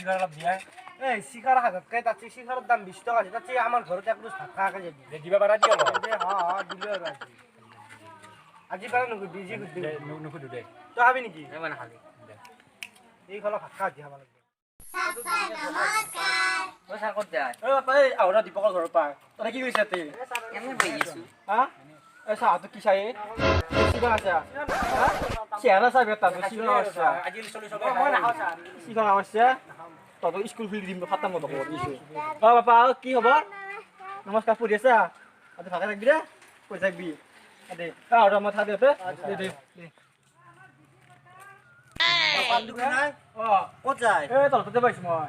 শিকার অলপ দিয়া এই শিকার হাজারকে তার চেয়ে শিকারের দাম 20 টাকা আছে তার চেয়ে আমার ঘরতে একটু থাকা যাবি দিবা পারা দিও হ্যাঁ দিলে আজি পারে নুকু বিজি করতে নুকু দে তো হবে নাকি এমন খালি এই হলো ফাঁকা আছে আমার ও স্যার কত যায় ও বাপা এই আওরা দীপকৰ ঘৰৰ পৰা তই কি কৰিছ তে এমনি বহি আছো হা এই চাহটো কি চাই শিকা আছে হা চেহাৰা চাই বেটা তো শিকা আছে আজি চলি চব মই নাখাওঁ চাহ শিকা আছে তহঁতক স্কুল খুলি দিম খাতাম মতো দিছো অ বাপা কি হ'ব নমস্কাৰ পঢ়ি আছা আজি ভাগে থাকবি দে কৈ থাকবি দে আৰু মই থা দে দে দে ক'ত যায় এই তহঁততে পাইছো মই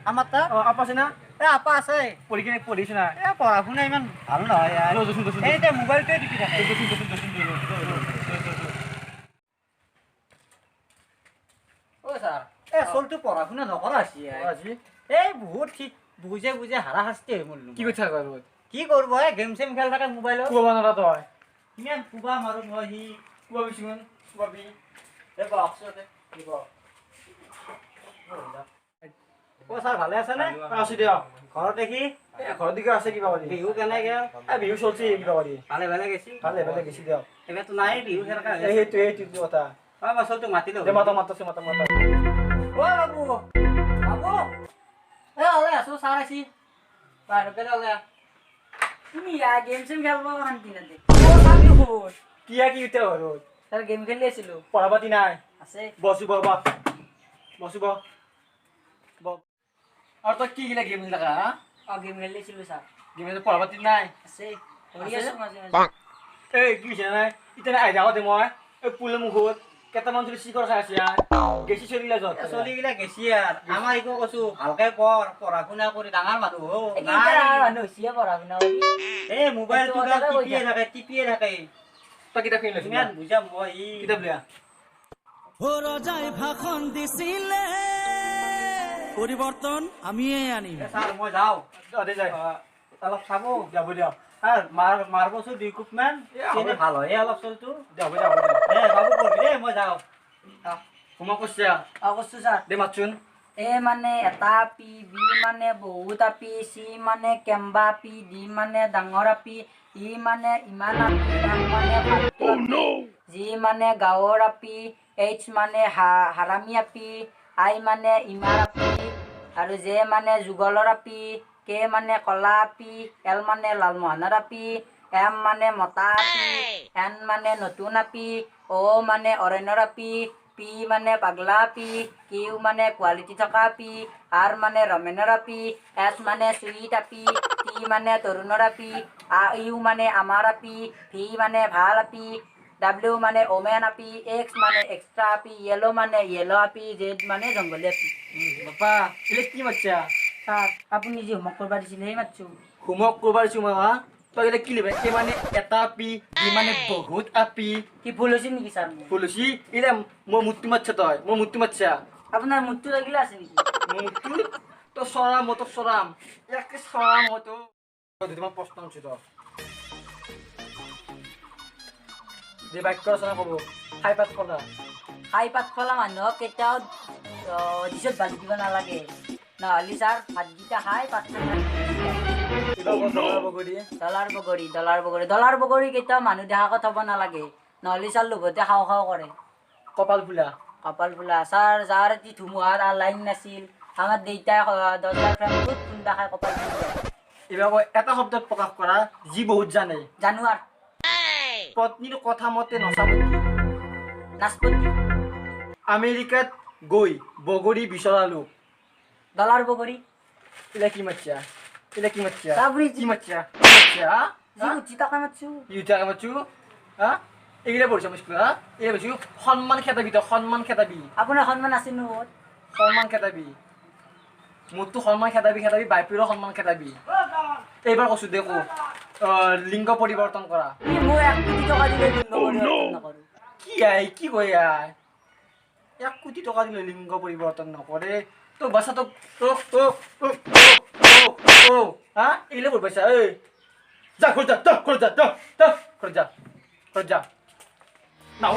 আমাৰ তাত অ আপা আছে না এ আপা আছে পঢ়ি কিনে পঢ়িছো না এ পঢ়া শুনা ইমান ভাল নহয় ইয়াৰ দোচোন এই এতিয়া মোবাইলটোৱে টিপি থাকে অ ছাৰ এ চলটো পঢ়া শুনা নকৰা আছে আজি এই বহুত ঠিক বুজে বুজে হাৰা শাস্তি হৈ মৰিলো কি কথা কয় কি কৰিব এই গেম চেম খেল থাকে মোবাইলত কুবা নৰা তই কিমান কুবা মাৰো মই সি কুবা বিচুন কুবাবি এই বক্সতে দিব অ ছাৰ ভালে আছে নে আছো দিয়া ঘৰতে কি ঘৰৰ দিকে আছে কিবা কৰি বিহু কেনে গেল বিহু চলছে কিবা কৰি ভালে ভালে গেছি ভালে ভালে গেছি দিয়ক এবাৰতো নাই বিহু খেলকা সেইটো কথা অ মাছলটো মাতিলো দে মাতা মাতা অ বাবু বাবু এ ওলাই আছো ছাৰ আছি বাহিৰৰ পৰা ওলাই তুমি গেম চেম খেলব শান্তি নাতে অ ছাৰ বিহুত কিয়া কি উঠে ঘৰত তাৰ গেম খেলি আছিলো পঢ়া পাতি নাই আছে বসু বাবা বসু বা আৰু তই কি গিলা গেম খেলা হা গেম খেলি আছিলো ছাৰ গেম পঢ়া পাতি নাই আছে কৰি আছো মাজে মাজে এই কি হৈছে নাই এতিয়া আহি থাকোঁতে মই এই পুলৰ মুখত কেইটামান চলি চিকৰ খাই আছে গেছি চলিলে যত চলিগিলা গেছি আৰু আমাৰ একো কৈছো ভালকে পঢ় পঢ়া শুনা কৰি ডাঙৰ মানুহ হ মানুহ হৈছে পঢ়া শুনা কৰি এই মোবাইলটো টিপিয়ে থাকে তই কিতাপ কিনি লৈছিলি কিমান বুজাম মই ই কিতাপ লিয়া রজাই ভাষণ দিছিলে পরিবর্তন আমিয়ে আনিম এ ছাৰ মই যাওঁ দে যায় অলপ চাব যাব দিয়ক আৰু মাৰবচোন 2 কুপমান চিনি ভাল হয় অলপ চলটো যাব এ বাবু পঢ়বি দেই মই যাওঁ হোমৱৰ্ক কৰিছে কৈছো ছাৰ দে মাতচোন এ মানে এটা আপি বি মানে বহুত আপি চি মানে কেম্বা আপি ডি মানে ডাঙৰ আপি ই মানে ইমান আপি এম মানে ফাল্টু আপি জি মানে গাঁৱৰ আপি এইচ মানে হাৰামি আপি আই মানে ইমাৰ আপি আৰু জে মানে যুগলৰ আপি কে মানে কলা আপি এল মানে লালমোহনৰ আপি এম মানে মতা আপি এন মানে নতুন আপি অ' মানে অৰণ্যৰ আপি পি মানে পাগলা আপি কিউ মানে কোৱালিটি থকা আপি আৰ মানে ৰমেনৰ আপি এছ মানে চুইট আপি টি মানে তৰুণৰ আপি ইউ মানে আমাৰ আপি ভি মানে ভাল আপি ডাব্লিউ মানে ওমেন আপি এক্স মানে এক্সট্ৰা আপি য়েলো মানে য়েলো আপি জেড মানে জংগলী আপি বাপা এতিয়া কি মাতছা ছাৰ আপুনি যি হোমৱৰ্ক কৰিব দিছিলে সেই মাতছোঁ হোমৱৰ্ক কৰিব দিছোঁ মই তই এতিয়া কি লিখা এই মানে এটা আপি ই মানে বহুত আপি কি ভুল হৈছে নেকি ছাৰ মোৰ ফুলচি এতিয়া মই মূৰ্তি মাতছা তই মই মূৰ্তি মাতছা আপোনাৰ মুডটো লাগিলে আছে নেকি মোৰ মূৰ্তি তই চৰাম মই তোক চৰাম একে চৰাম মই তো দুটামান প্ৰশ্ন আনিছোঁ তই যে বাক্য ৰচনা ক'ব খাই পাত কৰা খাই পাত ফলা মানুহক কেতিয়াও দিছত বালি দিব নালাগে নহ'লে ছাৰ ভাতকেইটা খাই পাত দলাৰ বগৰী কেতিয়াও মানুহ দেখাকত থ'ব নালাগে নহ'লে ছাৰ লোভতে খাওঁ খাওঁ কৰে কপাল ফুলা কপাল ফুলা ছাৰ যাৰ এটি ধুমুহাত লাইন নাছিল আমাৰ দেউতাই 10,000 ফ্ৰেম খুব খুন্দা খাই কপাল ফুলা এইবাৰ মই এটা শব্দত প্ৰকাশ কৰা যি বহুত জানে জানুৱাৰ পত্নীৰ কথা মতে নচাব নাচপতি আমেৰিকাত গৈ বগৰী বিচৰালো ডলাৰ বগৰী এতিয়া কি মাতছা এতিয়া কি মাতছা চাবৰি কি মাতছা কি মাতছা যি উঠি টকা মাতছোঁ ইউটিউব মাতছো হা এইগিলা পঢ়িছা মই স্কুলত হা এই পঢ়িছোঁ সন্মান খেদাবি তই সন্মান খেদাবি আপোনাৰ সন্মান আছে নো সন্মান খেদাবি মোৰতো সন্মান খেদাবি বাইপিৰো সন্মান খেদাবি এইবাৰ কৈছোঁ দে লিংগ পৰিৱৰ্তন কৰা মই 1 কোটি টকা দিলে লিংগ পৰিৱৰ্তন নকৰোঁ কি কয় 1 কোটি টকা দিলে লিংগ পৰিৱৰ্তন নকৰে তোক বাচ্চা তোক হা এইগিলা পঢ়ি পাইছা এই যা ঘৰ যা নাও